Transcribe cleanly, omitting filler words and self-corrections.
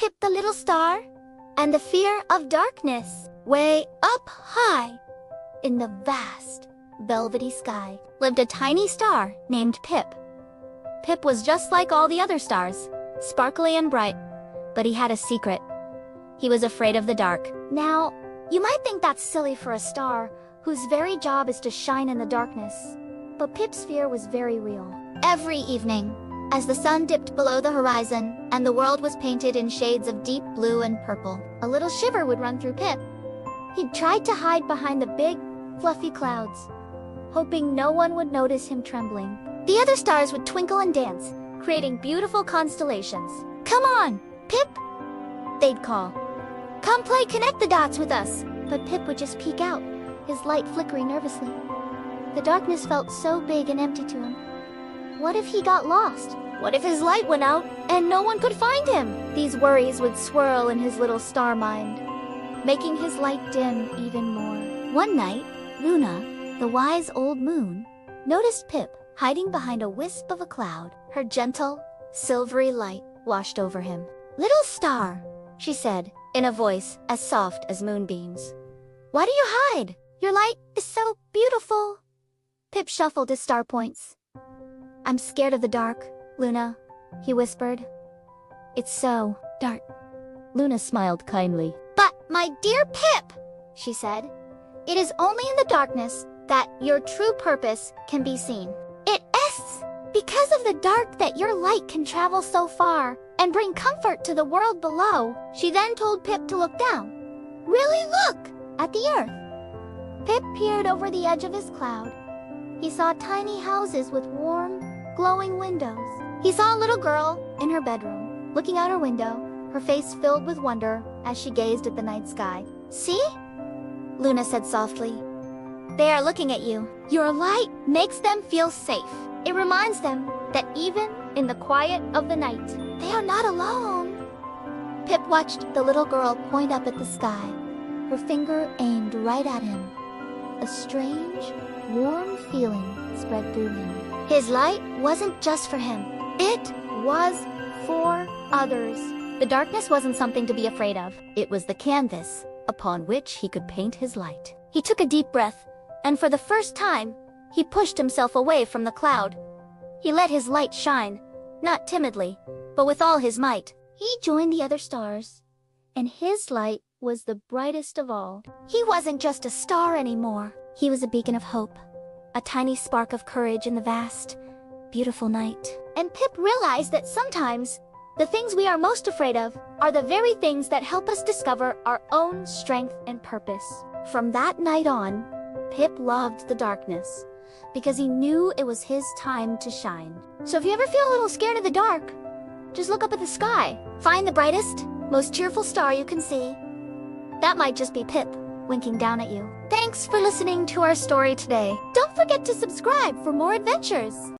Pip the little star and the fear of darkness. Way up high in the vast, velvety sky lived a tiny star named Pip. Pip was just like all the other stars, sparkly and bright, but he had a secret. He was afraid of the dark. Now, you might think that's silly for a star whose very job is to shine in the darkness, but Pip's fear was very real. Every evening, as the sun dipped below the horizon and the world was painted in shades of deep blue and purple, a little shiver would run through Pip. He'd tried to hide behind the big, fluffy clouds, hoping no one would notice him trembling. The other stars would twinkle and dance, creating beautiful constellations. "Come on, Pip!" they'd call. "Come play connect the dots with us!" But Pip would just peek out, his light flickering nervously. The darkness felt so big and empty to him. What if he got lost? What if his light went out and no one could find him? These worries would swirl in his little star mind, making his light dim even more. One night, Luna, the wise old moon, noticed Pip hiding behind a wisp of a cloud. Her gentle, silvery light washed over him. "Little star," she said, in a voice as soft as moonbeams, "why do you hide? Your light is so beautiful." Pip shuffled his star points. "I'm scared of the dark, Luna," he whispered. "It's so dark." Luna smiled kindly. "But, my dear Pip," she said, "it is only in the darkness that your true purpose can be seen. It is because of the dark that your light can travel so far and bring comfort to the world below." She then told Pip to look down. "Really look at the earth." Pip peered over the edge of his cloud. He saw tiny houses with warm, glowing windows. He saw a little girl in her bedroom, looking out her window, her face filled with wonder as she gazed at the night sky. "See?" Luna said softly. "They are looking at you. Your light makes them feel safe. It reminds them that even in the quiet of the night, they are not alone." Pip watched the little girl point up at the sky, her finger aimed right at him. A strange, warm feeling spread through him. His light wasn't just for him. It was for others. The darkness wasn't something to be afraid of. It was the canvas upon which he could paint his light. He took a deep breath, and for the first time, he pushed himself away from the cloud. He let his light shine, not timidly, but with all his might. He joined the other stars, and his light was the brightest of all. He wasn't just a star anymore. He was a beacon of hope, a tiny spark of courage in the vast, beautiful night. And Pip realized that sometimes the things we are most afraid of are the very things that help us discover our own strength and purpose. From that night on, Pip loved the darkness because he knew it was his time to shine. So if you ever feel a little scared of the dark, just look up at the sky. Find the brightest, most cheerful star you can see. That might just be Pip winking down at you. Thanks for listening to our story today. Don't forget to subscribe for more adventures.